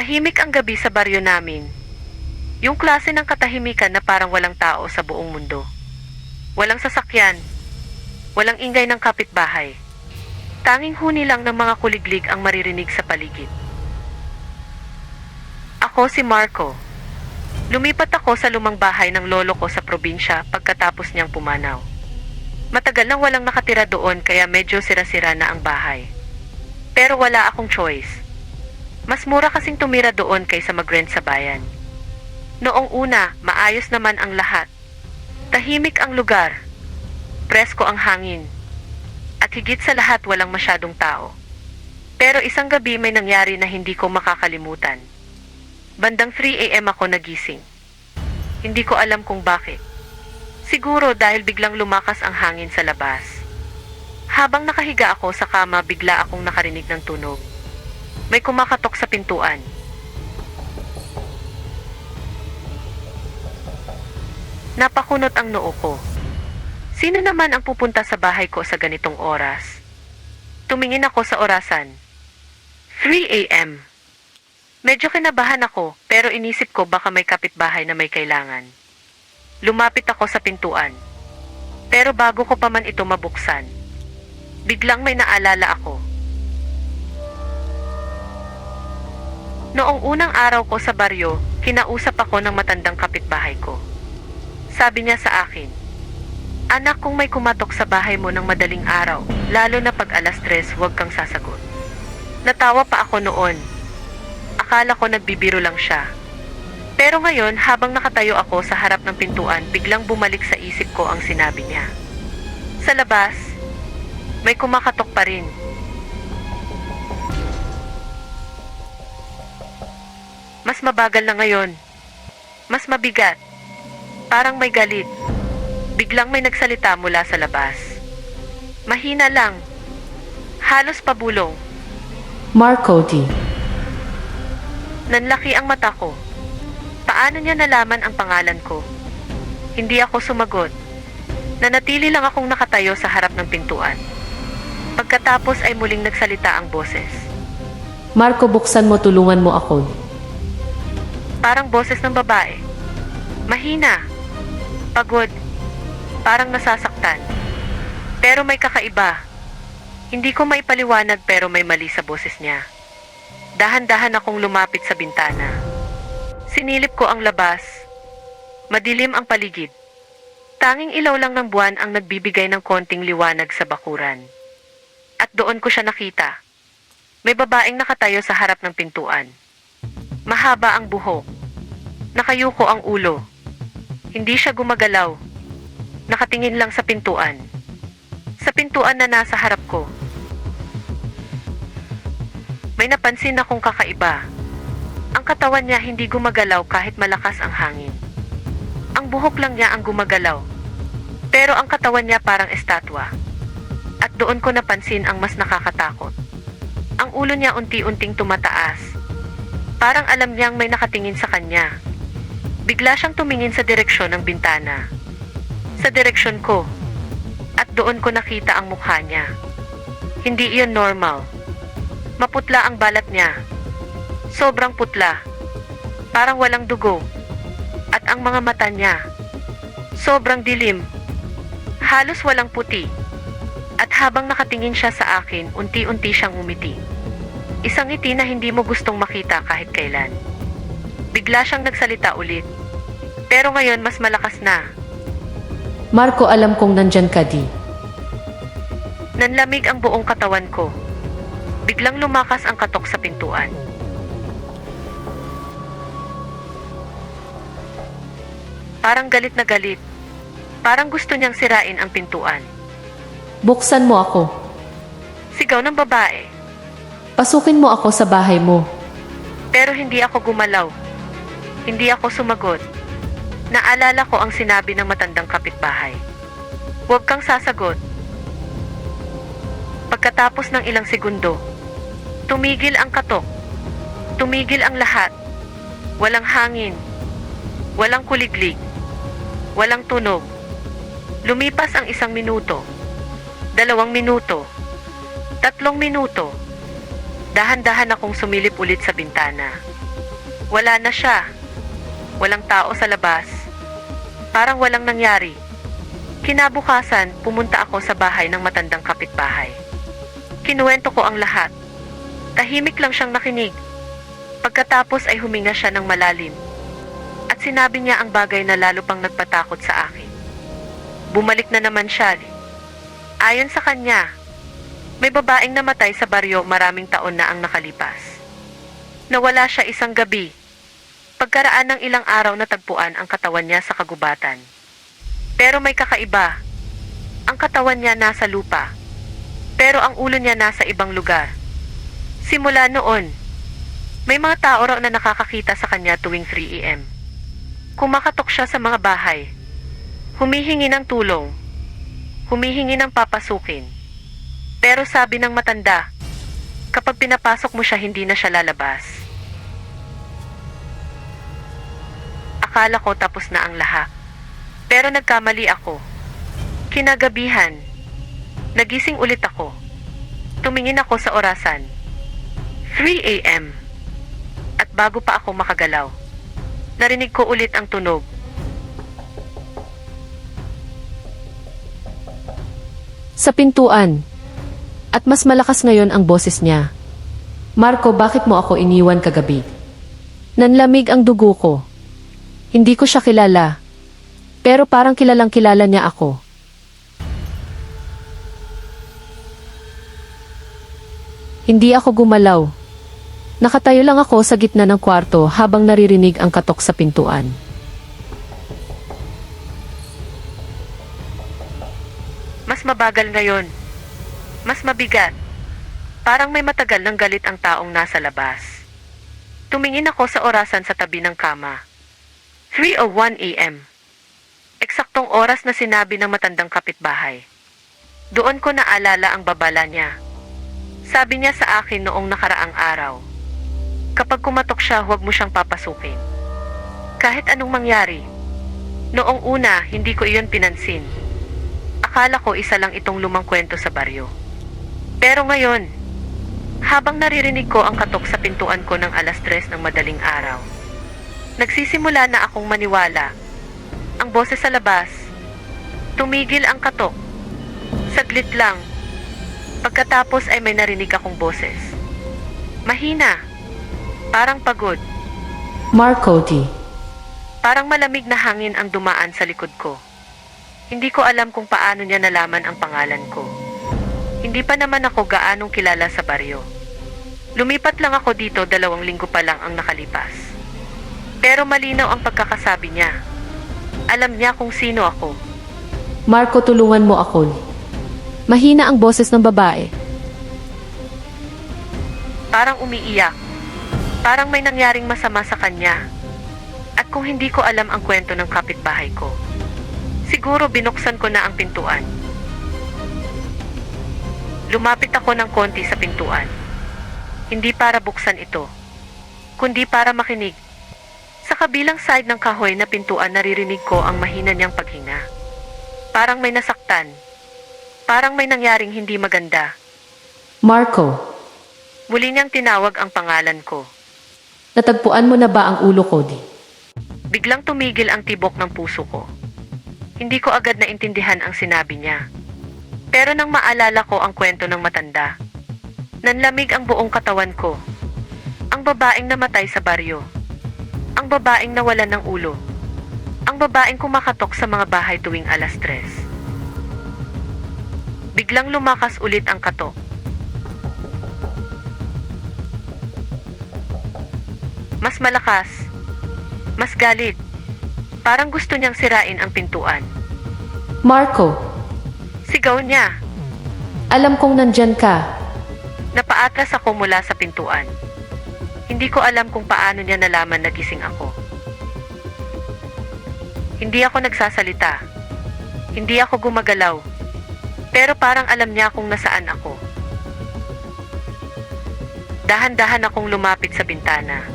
Tahimik ang gabi sa baryo namin. Yung klase ng katahimikan na parang walang tao sa buong mundo. Walang sasakyan, walang ingay ng kapitbahay. Tanging huni lang ng mga kuliglig ang maririnig sa paligid. Ako si Marco. Lumipat ako sa lumang bahay ng lolo ko sa probinsya pagkatapos niyang pumanaw. Matagal nang walang nakatira doon kaya medyo sira-sira na ang bahay. Pero wala akong choice. Mas mura kasing tumira doon kaysa mag-rent sa bayan. Noong una, maayos naman ang lahat. Tahimik ang lugar. Presko ang hangin. At higit sa lahat walang masyadong tao. Pero isang gabi may nangyari na hindi ko makakalimutan. Bandang 3 AM ako nagising. Hindi ko alam kung bakit. Siguro dahil biglang lumakas ang hangin sa labas. Habang nakahiga ako sa kama bigla akong nakarinig ng tunog. May kumakatok sa pintuan. Napakunot ang noo ko. Sino naman ang pupunta sa bahay ko sa ganitong oras? Tumingin ako sa orasan. 3 AM. Medyo kinabahan ako pero inisip ko baka may kapitbahay na may kailangan. Lumapit ako sa pintuan. Pero bago ko pa man ito mabuksan, biglang may naalala ako. Noong unang araw ko sa baryo, kinausap ako ng matandang kapitbahay ko. Sabi niya sa akin, "Anak, kung may kumatok sa bahay mo ng madaling araw, lalo na pag 3:00, huwag kang sasagot." Natawa pa ako noon. Akala ko nagbibiro lang siya. Pero ngayon, habang nakatayo ako sa harap ng pintuan, biglang bumalik sa isip ko ang sinabi niya. Sa labas, may kumakatok pa rin. Mas mabagal na ngayon. Mas mabigat. Parang may galit. Biglang may nagsalita mula sa labas. Mahina lang. Halos pabulong. Marco D. Nanlaki ang mata ko. Paano niya nalaman ang pangalan ko? Hindi ako sumagot. Nanatili lang akong nakatayo sa harap ng pintuan. Pagkatapos ay muling nagsalita ang boses. Marco, buksan mo, tulungan mo ako. Parang boses ng babae. Mahina. Pagod. Parang nasasaktan. Pero may kakaiba. Hindi ko maipaliwanag pero may mali sa boses niya. Dahan-dahan akong lumapit sa bintana. Sinilip ko ang labas. Madilim ang paligid. Tanging ilaw lang ng buwan ang nagbibigay ng konting liwanag sa bakuran. At doon ko siya nakita. May babaeng nakatayo sa harap ng pintuan. Mahaba ang buhok. Nakayuko ang ulo. Hindi siya gumagalaw. Nakatingin lang sa pintuan. Sa pintuan na nasa harap ko. May napansin akong kakaiba. Ang katawan niya hindi gumagalaw kahit malakas ang hangin. Ang buhok lang niya ang gumagalaw. Pero ang katawan niya parang estatwa. At doon ko napansin ang mas nakakatakot. Ang ulo niya unti-unting tumataas. Parang alam niyang may nakatingin sa kanya. Bigla siyang tumingin sa direksyon ng bintana. Sa direksyon ko. At doon ko nakita ang mukha niya. Hindi iyon normal. Maputla ang balat niya. Sobrang putla. Parang walang dugo. At ang mga mata niya. Sobrang dilim. Halos walang puti. At habang nakatingin siya sa akin, unti-unti siyang umiti. Isang ngiti na hindi mo gustong makita kahit kailan. Bigla siyang nagsalita ulit. Pero ngayon mas malakas na. Marco, alam kong nandyan ka, di. Nanlamig ang buong katawan ko. Biglang lumakas ang katok sa pintuan. Parang galit na galit. Parang gusto niyang sirain ang pintuan. Buksan mo ako. Sigaw ng babae. Pasukin mo ako sa bahay mo. Pero hindi ako gumalaw. Hindi ako sumagot. Naalala ko ang sinabi ng matandang kapitbahay. Huwag kang sasagot. Pagkatapos ng ilang segundo, tumigil ang katok. Tumigil ang lahat. Walang hangin. Walang kuliglig. Walang tunog. Lumipas ang 1 minuto. 2 minuto. 3 minuto. Dahan-dahan akong sumilip ulit sa bintana. Wala na siya. Walang tao sa labas. Parang walang nangyari. Kinabukasan, pumunta ako sa bahay ng matandang kapitbahay. Kinuwento ko ang lahat. Tahimik lang siyang nakinig. Pagkatapos ay huminga siya ng malalim. At sinabi niya ang bagay na lalo pang nagpatakot sa akin. Bumalik na naman siya. Ayon sa kanya, may babaeng namatay sa baryo maraming taon na ang nakalipas. Nawala siya isang gabi. Pagkaraan ng ilang araw natagpuan ang katawan niya sa kagubatan. Pero may kakaiba. Ang katawan niya nasa lupa. Pero ang ulo niya nasa ibang lugar. Simula noon, may mga tao raw na nakakakita sa kanya tuwing 3 AM. Kumakatok siya sa mga bahay. Humihingi ng tulong. Humihingi ng papasukin. Pero sabi ng matanda, kapag pinapasok mo siya hindi na siya lalabas. Akala ko tapos na ang lahat. Pero nagkamali ako. Kinagabihan, nagising ulit ako. Tumingin ako sa orasan. 3 AM. At bago pa ako makagalaw, narinig ko ulit ang tunog. Sa pintuan. At mas malakas ngayon ang boses niya. Marco, bakit mo ako iniwan kagabi? Nanlamig ang dugo ko. Hindi ko siya kilala. Pero parang kilalang kilala niya ako. Hindi ako gumalaw. Nakatayo lang ako sa gitna ng kwarto habang naririnig ang katok sa pintuan. Mas mabagal ngayon. Mas mabigat. Parang may matagal ng galit ang taong nasa labas. Tumingin ako sa orasan sa tabi ng kama. 3:01 AM. Eksaktong oras na sinabi ng matandang kapitbahay. Doon ko naalala ang babala niya. Sabi niya sa akin noong nakaraang araw, kapag kumatok siya, huwag mo siyang papasukin. Kahit anong mangyari. Noong una, hindi ko iyon pinansin. Akala ko isa lang itong lumang kwento sa baryo. Pero ngayon, habang naririnig ko ang katok sa pintuan ko ng 3:00 ng madaling araw, nagsisimula na akong maniwala. Ang boses sa labas, tumigil ang katok. Saglit lang. Pagkatapos ay may narinig akong boses. Mahina. Parang pagod. Marco D. Parang malamig na hangin ang dumaan sa likod ko. Hindi ko alam kung paano niya nalaman ang pangalan ko. Hindi pa naman ako gaanong kilala sa baryo. Lumipat lang ako dito 2 linggo pa lang ang nakalipas. Pero malinaw ang pagkakasabi niya. Alam niya kung sino ako. Marco, tulungan mo ako. Mahina ang boses ng babae. Parang umiiyak. Parang may nangyaring masama sa kanya. At kung hindi ko alam ang kwento ng kapitbahay ko, siguro binuksan ko na ang pintuan. Lumapit ako ng konti sa pintuan. Hindi para buksan ito, kundi para makinig. Sa kabilang side ng kahoy na pintuan naririnig ko ang mahina niyang paghinga. Parang may nasaktan. Parang may nangyaring hindi maganda. Marco, Muli niyang tinawag ang pangalan ko. natagpuan mo na ba ang ulo ko, Di? Biglang tumigil ang tibok ng puso ko. Hindi ko agad naintindihan ang sinabi niya. Pero nang maalala ko ang kwento ng matanda, nanlamig ang buong katawan ko. Ang babaeng namatay sa baryo. Ang babaeng nawalan ng ulo. Ang babaeng kumakatok sa mga bahay tuwing 3:00. Biglang lumakas ulit ang katok. Mas malakas. Mas galit. Parang gusto niyang sirain ang pintuan. Marco, Sigaw niya. alam kong nandyan ka. Napaatras ako mula sa pintuan. Hindi ko alam kung paano niya nalaman na gising ako. Hindi ako nagsasalita. Hindi ako gumagalaw. Pero parang alam niya kung nasaan ako. Dahan-dahan akong lumapit sa bintana.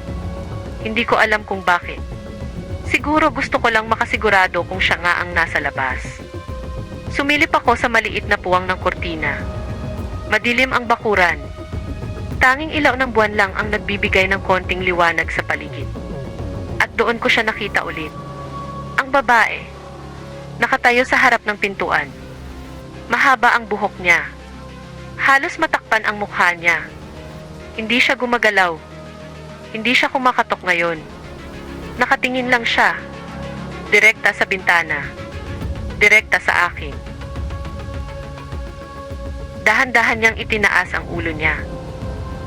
Hindi ko alam kung bakit. Siguro gusto ko lang makasigurado kung siya nga ang nasa labas. Sumilip ako sa maliit na puwang ng kurtina. Madilim ang bakuran. Tanging ilaw ng buwan lang ang nagbibigay ng konting liwanag sa paligid. At doon ko siya nakita ulit. Ang babae. Nakatayo sa harap ng pintuan. Mahaba ang buhok niya. Halos matakpan ang mukha niya. Hindi siya gumagalaw. Hindi siya kumakatok ngayon. Nakatingin lang siya. Direkta sa bintana. Direkta sa akin. Dahan-dahan niyang itinaas ang ulo niya.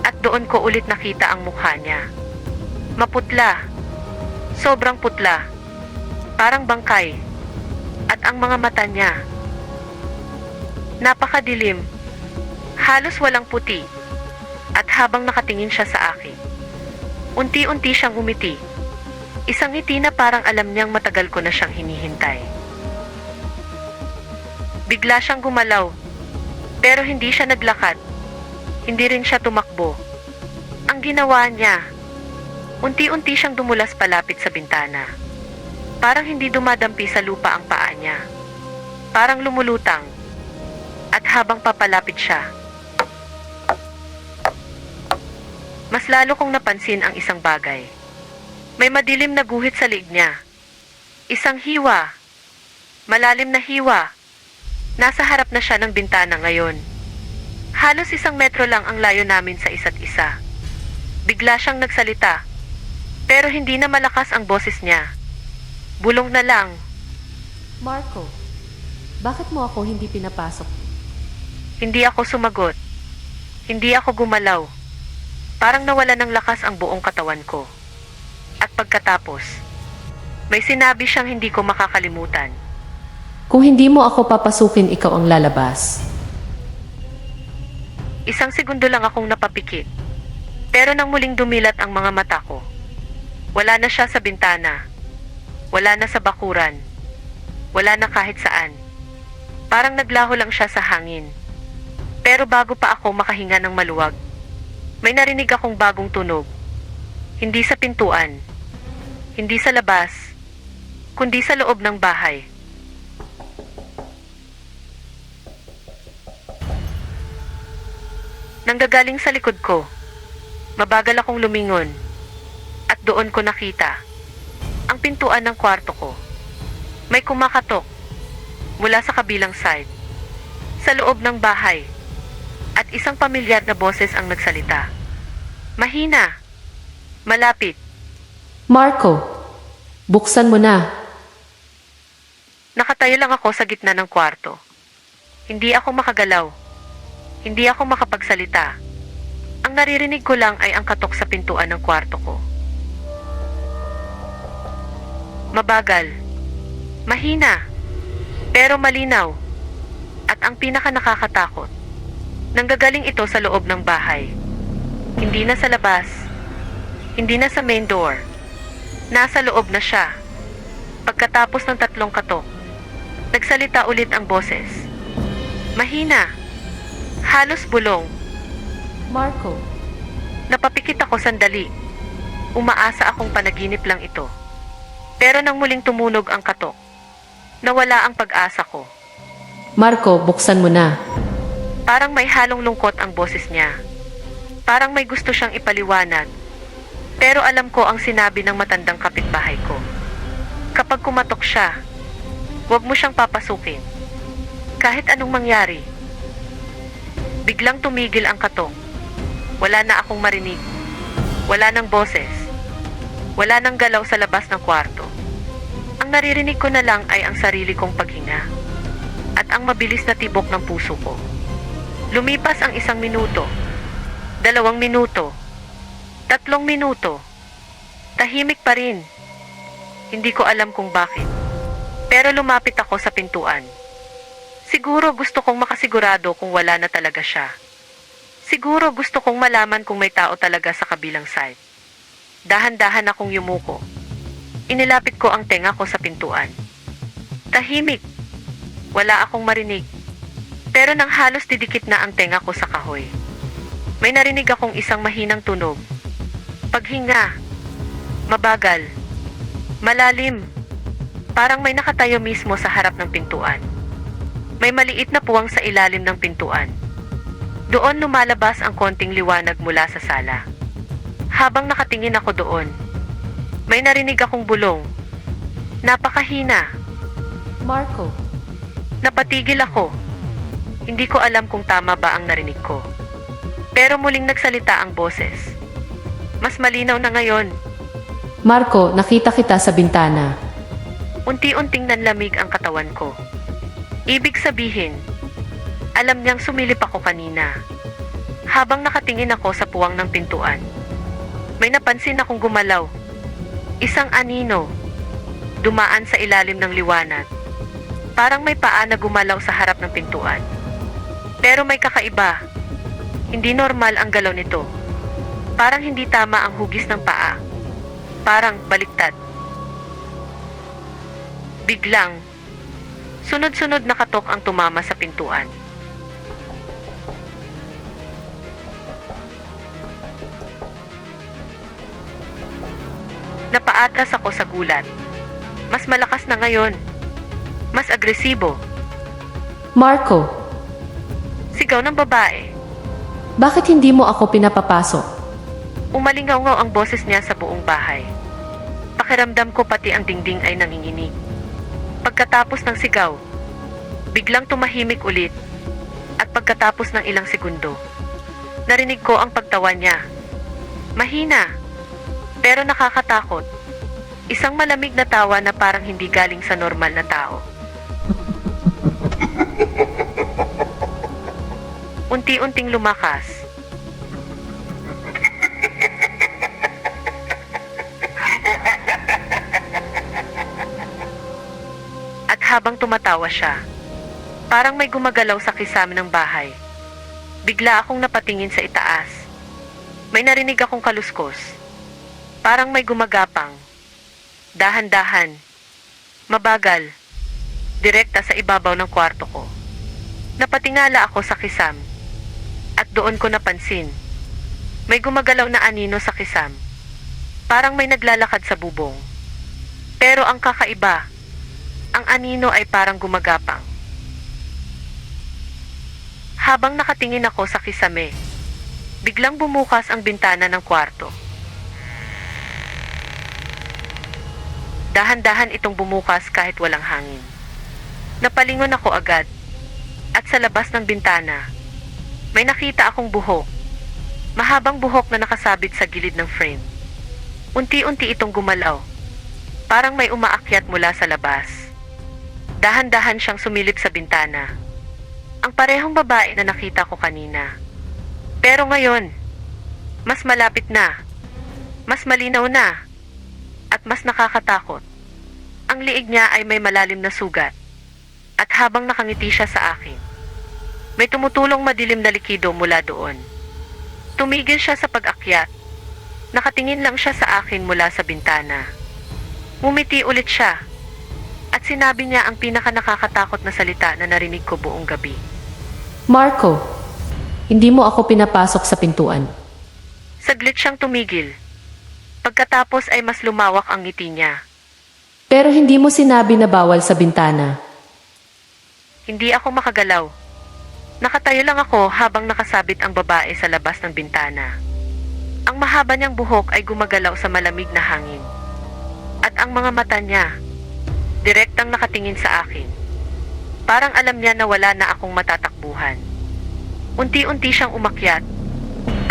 At doon ko ulit nakita ang mukha niya. Maputla. Sobrang putla. Parang bangkay. At ang mga mata niya. Napakadilim. Halos walang puti. At habang nakatingin siya sa akin, unti-unti siyang umiti. Isang ngiti na parang alam niyang matagal ko na siyang hinihintay. Bigla siyang gumalaw. Pero hindi siya naglakad. Hindi rin siya tumakbo. Ang ginawa niya, unti-unti siyang dumulas palapit sa bintana. Parang hindi dumadampi sa lupa ang paa niya. Parang lumulutang. At habang papalapit siya, mas lalo kong napansin ang isang bagay. May madilim na guhit sa liig niya. Isang hiwa. Malalim na hiwa. Nasa harap na siya ng bintana ngayon. Halos 1 metro lang ang layo namin sa isa't isa. Bigla siyang nagsalita. Pero hindi na malakas ang boses niya. Bulong na lang. Marco, bakit mo ako hindi pinapasok? Hindi ako sumagot. Hindi ako gumalaw. Parang nawala ng lakas ang buong katawan ko. At pagkatapos, may sinabi siyang hindi ko makakalimutan. Kung hindi mo ako papasukin, ikaw ang lalabas. 1 segundo lang akong napapikit. Pero nang muling dumilat ang mga mata ko, wala na siya sa bintana. Wala na sa bakuran. Wala na kahit saan. Parang naglaho lang siya sa hangin. Pero bago pa ako makahinga ng maluwag, may narinig akong bagong tunog. Hindi sa pintuan. Hindi sa labas. Kundi sa loob ng bahay. Nanggagaling sa likod ko. Mabagal akong lumingon. At doon ko nakita ang pintuan ng kwarto ko. May kumakatok mula sa kabilang side. Sa loob ng bahay. At isang pamilyar na boses ang nagsalita. Mahina. Malapit. Marco, buksan mo na. Nakatayo lang ako sa gitna ng kwarto. Hindi ako makagalaw. Hindi ako makapagsalita. Ang naririnig ko lang ay ang katok sa pintuan ng kwarto ko. Mabagal. Mahina. Pero malinaw. At ang pinaka nakakatakot, nanggagaling ito sa loob ng bahay. Hindi na sa labas. Hindi na sa main door. Nasa loob na siya. Pagkatapos ng 3 katok, nagsalita ulit ang boses. Mahina. Halos bulong. Marco, Napapikit ako sandali. Umaasa akong panaginip lang ito. Pero nang muling tumunog ang katok, nawala ang pag-asa ko. Marco, buksan mo na. Parang may halong lungkot ang boses niya. Parang may gusto siyang ipaliwanag. Pero alam ko ang sinabi ng matandang kapitbahay ko. Kapag kumatok siya, huwag mo siyang papasukin. Kahit anong mangyari. Biglang tumigil ang katok. Wala na akong marinig. Wala nang boses. Wala nang galaw sa labas ng kwarto. Ang naririnig ko na lang ay ang sarili kong paghinga. At ang mabilis na tibok ng puso ko. Lumipas ang 1 minuto. 2 minuto. 3 minuto. Tahimik pa rin. Hindi ko alam kung bakit. Pero lumapit ako sa pintuan. Siguro gusto kong makasigurado kung wala na talaga siya. Siguro gusto kong malaman kung may tao talaga sa kabilang side. Dahan-dahan akong yumuko. Inilapit ko ang tenga ko sa pintuan. Tahimik. Wala akong marinig. Pero nang halos didikit na ang tenga ko sa kahoy, may narinig akong isang mahinang tunog. Paghinga. Mabagal. Malalim. Parang may nakatayo mismo sa harap ng pintuan. May maliit na puwang sa ilalim ng pintuan. Doon lumalabas ang konting liwanag mula sa sala. Habang nakatingin ako doon, may narinig akong bulong. Napakahina. Marco, Napatigil ako. Hindi ko alam kung tama ba ang narinig ko. Pero muling nagsalita ang boses. Mas malinaw na ngayon. Marco, nakita kita sa bintana. Unti-unting nanlamig ang katawan ko. Ibig sabihin, alam niyang sumilip ako kanina. Habang nakatingin ako sa puwang ng pintuan, may napansin akong gumalaw. Isang anino. Dumaan sa ilalim ng liwanag. Parang may paa na gumalaw sa harap ng pintuan. Pero may kakaiba. Hindi normal ang galaw nito. Parang hindi tama ang hugis ng paa. Parang baliktad. Biglang, sunod-sunod na katok ang tumama sa pintuan. Napaatras ako sa gulat. Mas malakas na ngayon. Mas agresibo. Marco, Sigaw ng babae. bakit hindi mo ako pinapapasok? Umalingaw-ngaw ang boses niya sa buong bahay. Pakiramdam ko pati ang dingding ay nanginginig. Pagkatapos ng sigaw, biglang tumahimik ulit. At pagkatapos ng ilang segundo, narinig ko ang pagtawa niya. Mahina, pero nakakatakot. Isang malamig na tawa na parang hindi galing sa normal na tao. Unti-unting lumakas. At habang tumatawa siya, parang may gumagalaw sa kisame ng bahay. Bigla akong napatingin sa itaas. May narinig akong kaluskos. Parang may gumagapang. Dahan-dahan. Mabagal. Direkta sa ibabaw ng kwarto ko. Napatingala ako sa kisam. At doon ko napansin. May gumagalaw na anino sa kisam. Parang may naglalakad sa bubong. Pero ang kakaiba, ang anino ay parang gumagapang. Habang nakatingin ako sa kisame, biglang bumukas ang bintana ng kwarto. Dahan-dahan itong bumukas kahit walang hangin. Napalingon ako agad. At sa labas ng bintana, may nakita akong buhok. Mahabang buhok na nakasabit sa gilid ng frame. Unti-unti itong gumalaw. Parang may umaakyat mula sa labas. Dahan-dahan siyang sumilip sa bintana. Ang parehong babae na nakita ko kanina. Pero ngayon, mas malapit na. Mas malinaw na. At mas nakakatakot. Ang liig niya ay may malalim na sugat. At habang nakangiti siya sa akin, may tumutulong madilim na likido mula doon. Tumigil siya sa pag-akyat. Nakatingin lang siya sa akin mula sa bintana. Ngumiti ulit siya. At sinabi niya ang pinaka-nakakatakot na salita na narinig ko buong gabi. Marco, hindi mo ako pinapasok sa pintuan. Saglit siyang tumigil. Pagkatapos ay mas lumawak ang ngiti niya. Pero hindi mo sinabi na bawal sa bintana. Hindi ako makagalaw. Nakatayo lang ako habang nakasabit ang babae sa labas ng bintana. Ang mahaba niyang buhok ay gumagalaw sa malamig na hangin. At ang mga mata niya, direktang nakatingin sa akin. Parang alam niya na wala na akong matatakbuhan. Unti-unti siyang umakyat.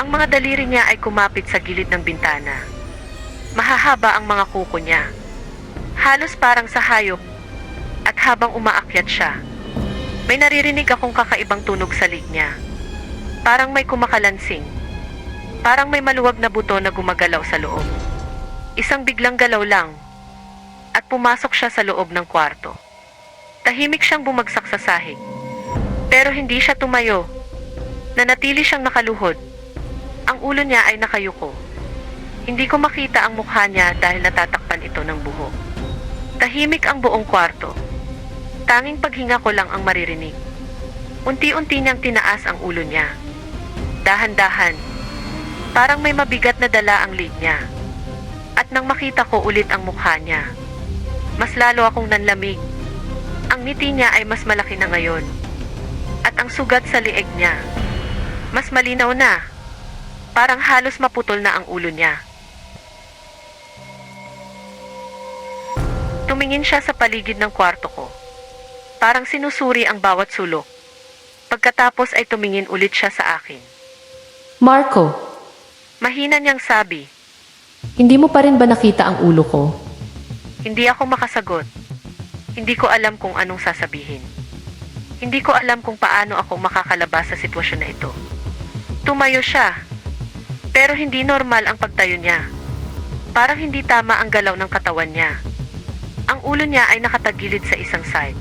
Ang mga daliri niya ay kumapit sa gilid ng bintana. Mahahaba ang mga kuko niya. Halos parang sa hayop. At habang umaakyat siya, may naririnig akong kakaibang tunog sa lig niya. Parang may kumakalansing. Parang may maluwag na buto na gumagalaw sa loob. Isang biglang galaw lang. At pumasok siya sa loob ng kwarto. Tahimik siyang bumagsak sa sahig. Pero hindi siya tumayo. Nanatili siyang nakaluhod. Ang ulo niya ay nakayuko. Hindi ko makita ang mukha niya dahil natatakpan ito ng buhok. Tahimik ang buong kwarto. Tanging paghinga ko lang ang maririnig. Unti-unti niyang tinaas ang ulo niya. Dahan-dahan. Parang may mabigat na dala ang lig niya. At nang makita ko ulit ang mukha niya, mas lalo akong nanlamig. Ang ngiti niya ay mas malaki na ngayon. At ang sugat sa lieg niya, Mas malinaw na. Parang halos maputol na ang ulo niya. Tumingin siya sa paligid ng kwarto ko. Parang sinusuri ang bawat sulok. Pagkatapos ay tumingin ulit siya sa akin. Marco, Mahina niyang sabi. hindi mo pa rin ba nakita ang ulo ko? Hindi ako makasagot. Hindi ko alam kung anong sasabihin. Hindi ko alam kung paano ako makakalabas sa sitwasyon na ito. Tumayo siya. Pero hindi normal ang pagtayo niya. Parang hindi tama ang galaw ng katawan niya. Ang ulo niya ay nakatagilid sa isang side.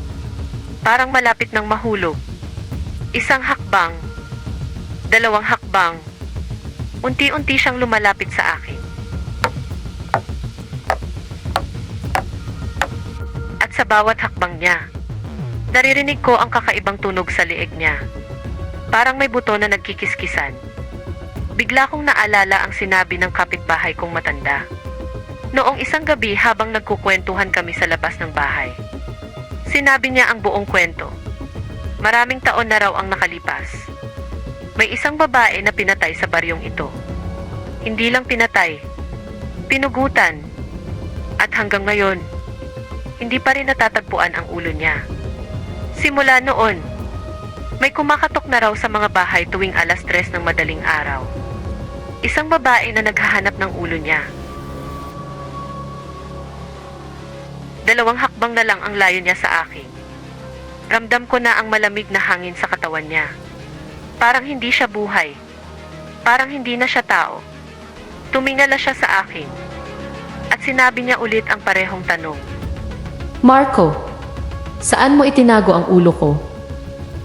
Parang malapit ng mahulog. Isang hakbang. Dalawang hakbang. Unti-unti siyang lumalapit sa akin. At sa bawat hakbang niya, naririnig ko ang kakaibang tunog sa liig niya. Parang may buto na nagkikiskisan. Bigla kong naalala ang sinabi ng kapitbahay kong matanda. Noong isang gabi habang nagkukwentuhan kami sa labas ng bahay. Sinabi niya ang buong kwento. Maraming taon na raw ang nakalipas. May isang babae na pinatay sa baryong ito. Hindi lang pinatay, pinugutan. At hanggang ngayon, hindi pa rin natatagpuan ang ulo niya. Simula noon, may kumakatok na raw sa mga bahay tuwing 3:00 ng madaling araw. Isang babae na naghahanap ng ulo niya. 2 hakbang na lang ang layo niya sa akin. Ramdam ko na ang malamig na hangin sa katawan niya. Parang hindi siya buhay. Parang hindi na siya tao. Tumingala siya sa akin. At sinabi niya ulit ang parehong tanong. Marco, saan mo itinago ang ulo ko?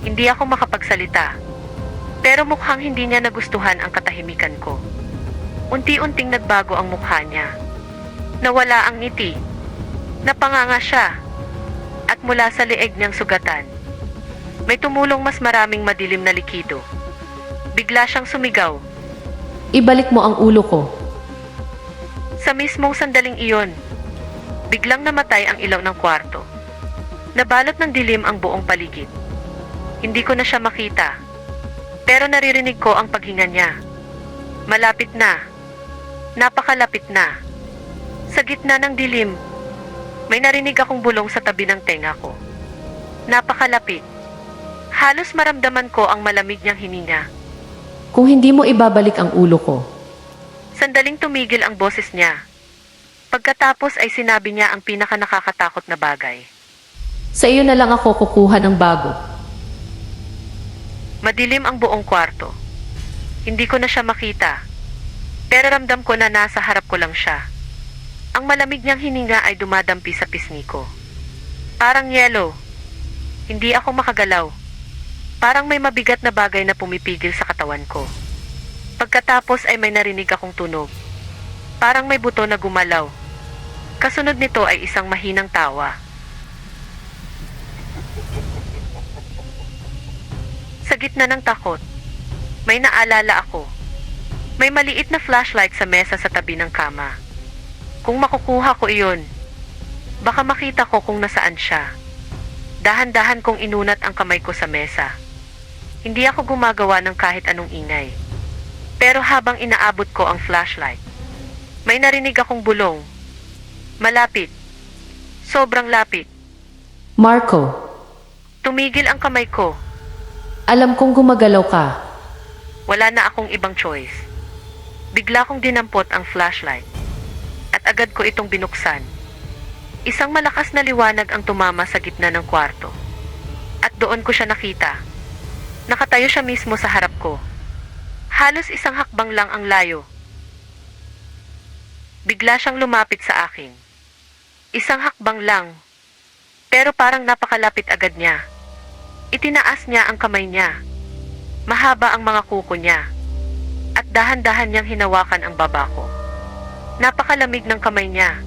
Hindi ako makapagsalita. Pero mukhang hindi niya nagustuhan ang katahimikan ko. Unti-unting nagbago ang mukha niya. Nawala ang ngiti. Napanganga siya. At mula sa leeg niyang sugatan, may tumulong mas maraming madilim na likido. Bigla siyang sumigaw. Ibalik mo ang ulo ko. Sa mismong sandaling iyon, biglang namatay ang ilaw ng kwarto. Nabalot ng dilim ang buong paligid. Hindi ko na siya makita. Pero naririnig ko ang paghinga niya. Malapit na. Napakalapit na. Sa gitna ng dilim, may narinig akong bulong sa tabi ng tenga ko. Napakalapit. Halos maramdaman ko ang malamig niyang hininga. Kung hindi mo ibabalik ang ulo ko, Sandaling tumigil ang boses niya. Pagkatapos ay sinabi niya ang pinakanakakatakot na bagay. sa iyo na lang ako kukuha ng bago. Madilim ang buong kwarto. Hindi ko na siya makita. Pero ramdam ko na nasa harap ko lang siya. Ang malamig niyang hininga ay dumadampi sa pisngi ko. Parang yelo. Hindi ako makagalaw. Parang may mabigat na bagay na pumipigil sa katawan ko. Pagkatapos ay may narinig akong tunog. Parang may buto na gumalaw. Kasunod nito ay isang mahinang tawa. Sa gitna ng takot, may naalala ako. May maliit na flashlight sa mesa sa tabi ng kama. Kung makukuha ko iyon, baka makita ko kung nasaan siya. Dahan-dahan kong inunat ang kamay ko sa mesa. Hindi ako gumagawa ng kahit anong ingay. Pero habang inaabot ko ang flashlight, may narinig akong bulong. Malapit. Sobrang lapit. Marco, Tumigil ang kamay ko. alam kong gumagalaw ka. Wala na akong ibang choice. Bigla kong dinampot ang flashlight. At agad ko itong binuksan. Isang malakas na liwanag ang tumama sa gitna ng kwarto. At doon ko siya nakita. Nakatayo siya mismo sa harap ko. Halos isang hakbang lang ang layo. Bigla siyang lumapit sa akin. Isang hakbang lang. Pero parang napakalapit agad niya. Itinaas niya ang kamay niya. Mahaba ang mga kuko niya. At dahan-dahan niyang hinawakan ang baba ko. Napakalamig ng kamay niya.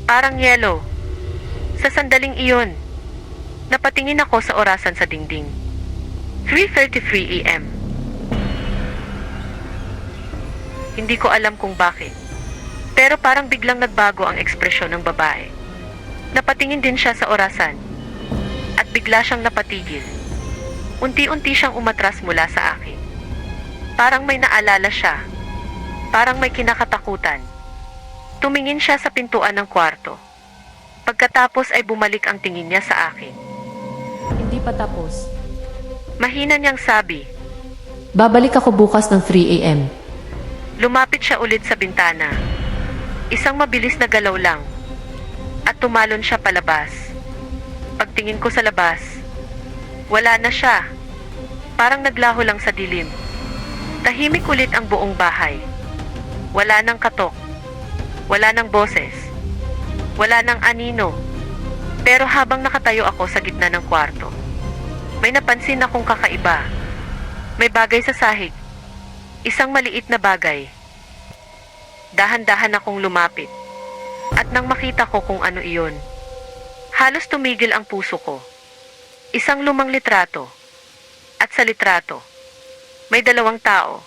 Parang yelo. Sa sandaling iyon, napatingin ako sa orasan sa dingding. 3:33 AM. Hindi ko alam kung bakit. Pero parang biglang nagbago ang ekspresyon ng babae. Napatingin din siya sa orasan. At bigla siyang napatigil. Unti-unti siyang umatras mula sa akin. Parang may naalala siya. Parang may kinakatakutan. Tumingin siya sa pintuan ng kwarto. Pagkatapos ay bumalik ang tingin niya sa akin. Hindi pa tapos. Mahina niyang sabi. Babalik ako bukas ng 3 a.m. Lumapit siya ulit sa bintana. Isang mabilis na galaw lang. At tumalon siya palabas. Pagtingin ko sa labas, wala na siya. Parang naglaho lang sa dilim. Tahimik ulit ang buong bahay. Wala nang katok. Wala nang boses. Wala nang anino. Pero habang nakatayo ako sa gitna ng kwarto, may napansin akong kakaiba. May bagay sa sahig. Isang maliit na bagay. Dahan-dahan akong lumapit. At nang makita ko kung ano iyon, halos tumigil ang puso ko. Isang lumang litrato. At sa litrato, may dalawang tao.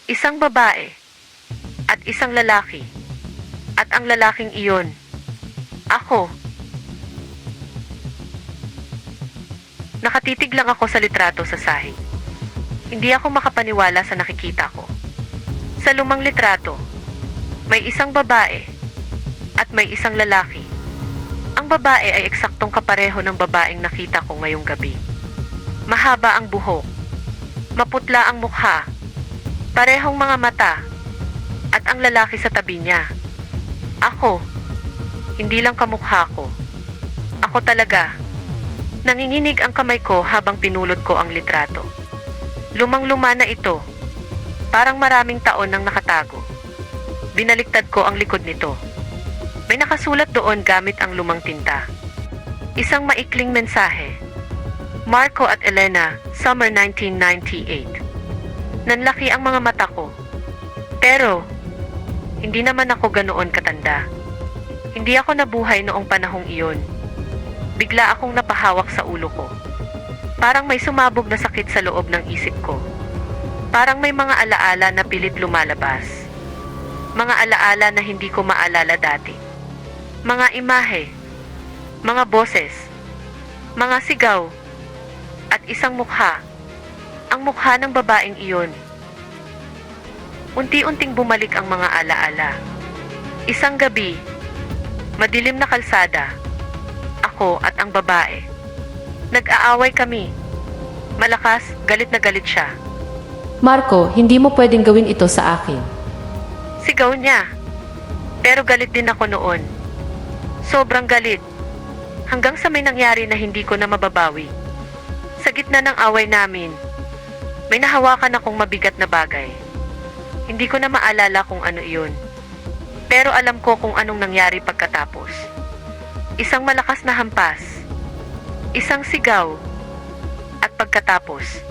Isang babae at isang lalaki. At ang lalaking iyon, ako. Nakatitig lang ako sa litrato sa sahig. Hindi ako makapaniwala sa nakikita ko. Sa lumang litrato, may isang babae at may isang lalaki. Ang babae ay eksaktong kapareho ng babaeng nakita ko ngayong gabi. Mahaba ang buhok, maputla ang mukha, parehong mga mata, at ang lalaki sa tabi niya. Ako, hindi lang kamukha ko. Ako talaga. Nanginginig ang kamay ko habang pinulot ko ang litrato. Lumang-luma na ito. Parang maraming taon nang nakatago. Binaliktad ko ang likod nito. May nakasulat doon gamit ang lumang tinta. Isang maikling mensahe. Marco at Elena, Summer 1998. Nanlaki ang mga mata ko. Pero, hindi naman ako ganoon katanda. Hindi ako nabuhay noong panahong iyon. Bigla akong napahawak sa ulo ko. Parang may sumabog na sakit sa loob ng isip ko. Parang may mga alaala na pilit lumalabas. Mga alaala na hindi ko maalala dati. Mga imahe, mga boses, mga sigaw, at isang mukha. Ang mukha ng babaeng iyon. Unti-unting bumalik ang mga alaala. Isang gabi, madilim na kalsada, ako at ang babae. Nag-aaway kami. Malakas, galit na galit siya. Marco, hindi mo pwedeng gawin ito sa akin. Sigaw niya. Pero galit din ako noon. Sobrang galit. Hanggang sa may nangyari na hindi ko na mababawi. Sa gitna ng away namin, may nahawakan akong mabigat na bagay. Hindi ko na maalala kung ano iyon. Pero alam ko kung anong nangyari pagkatapos. Isang malakas na hampas. Isang sigaw. At pagkatapos,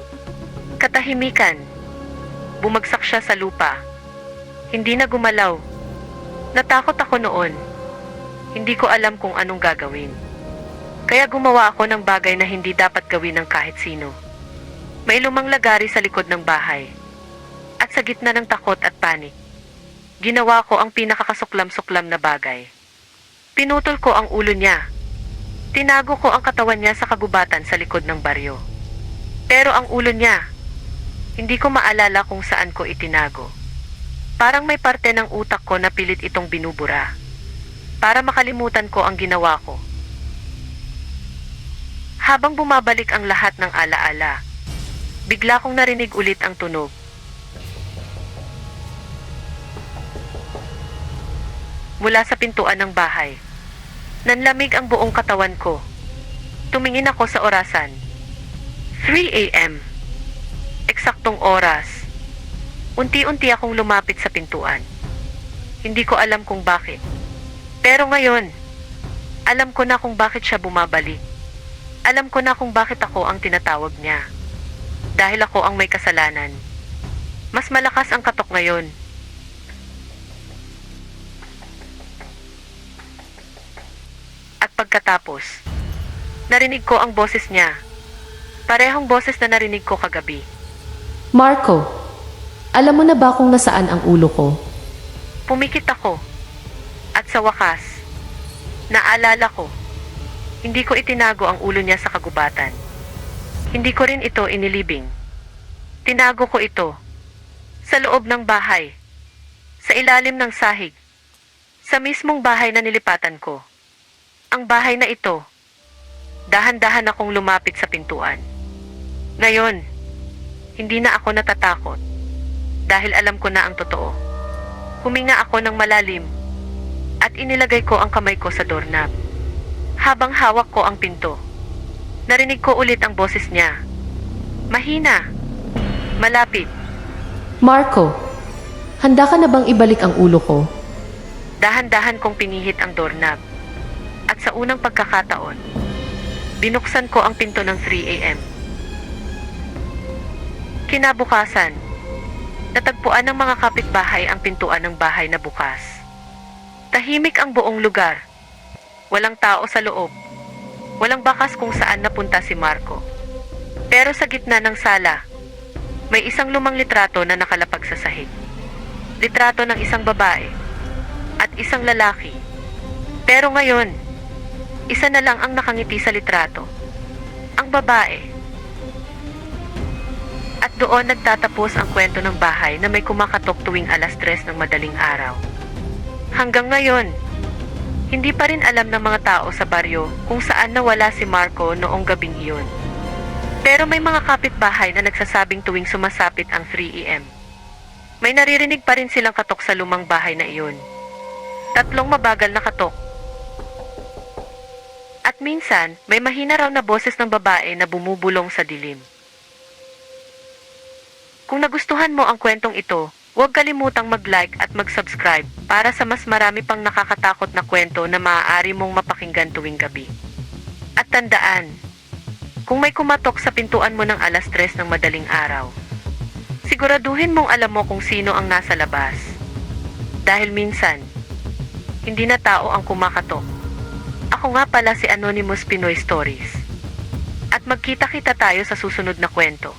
katahimikan. Bumagsak siya sa lupa. Hindi na gumalaw. Natakot ako noon. Hindi ko alam kung anong gagawin. Kaya gumawa ako ng bagay na hindi dapat gawin ng kahit sino. May lumang lagari sa likod ng bahay. At sa gitna ng takot at panik, ginawa ko ang pinakakasuklam-suklam na bagay. Pinutol ko ang ulo niya. Tinago ko ang katawan niya sa kagubatan sa likod ng baryo. Pero ang ulo niya, hindi ko maalala kung saan ko itinago. Parang may parte ng utak ko na pilit itong binubura. Para makalimutan ko ang ginawa ko. Habang bumabalik ang lahat ng alaala, bigla kong narinig ulit ang tunog. Mula sa pintuan ng bahay. Nanlamig ang buong katawan ko. Tumingin ako sa orasan. 3 a.m. Eksaktong oras. Unti-unti akong lumapit sa pintuan. Hindi ko alam kung bakit. Pero ngayon, alam ko na kung bakit siya bumabalik. Alam ko na kung bakit ako ang tinatawag niya. Dahil ako ang may kasalanan. Mas malakas ang katok ngayon. At pagkatapos, narinig ko ang boses niya. Parehong boses na narinig ko kagabi. Marco, alam mo na ba kung nasaan ang ulo ko? Pumikit ako. At sa wakas, naalala ko, hindi ko itinago ang ulo niya sa kagubatan. Hindi ko rin ito inilibing. Tinago ko ito Sa loob ng bahay. Sa ilalim ng sahig. Sa mismong bahay na nilipatan ko. Ang bahay na ito. Dahan-dahan akong lumapit sa pintuan. Ngayon, hindi na ako natatakot. Dahil alam ko na ang totoo. Huminga ako ng malalim. At inilagay ko ang kamay ko sa doorknob. Habang hawak ko ang pinto. Narinig ko ulit ang boses niya. Mahina. Malapit. Marco, handa ka na bang ibalik ang ulo ko? Dahan-dahan kong pinihit ang doorknob. At sa unang pagkakataon, binuksan ko ang pinto ng 3 a.m. Kinabukasan, natagpuan ng mga kapitbahay ang pintuan ng bahay na bukas. Tahimik ang buong lugar. Walang tao sa loob. Walang bakas kung saan napunta si Marco. Pero sa gitna ng sala, may isang lumang litrato na nakalapag sa sahig. Litrato ng isang babae at isang lalaki. Pero ngayon, isa na lang ang nakangiti sa litrato. Ang babae. At doon nagtatapos ang kwento ng bahay na may kumakatok tuwing 3:00 ng madaling araw. Hanggang ngayon, hindi pa rin alam ng mga tao sa baryo kung saan nawala si Marco noong gabing iyon. Pero may mga kapitbahay na nagsasabing tuwing sumasapit ang 3 a.m. May naririnig pa rin silang katok sa lumang bahay na iyon. 3 mabagal na katok. At minsan, may mahina raw na boses ng babae na bumubulong sa dilim. Kung nagustuhan mo ang kwentong ito, huwag kalimutang mag-like at mag-subscribe para sa mas marami pang nakakatakot na kwento na maaari mong mapakinggan tuwing gabi. At tandaan, kung may kumatok sa pintuan mo ng 3:00 ng madaling araw, siguraduhin mong alam mo kung sino ang nasa labas. Dahil minsan, hindi na tao ang kumakatok. Ako nga pala si Anonymous Pinoy Stories. At magkita-kita tayo sa susunod na kwento.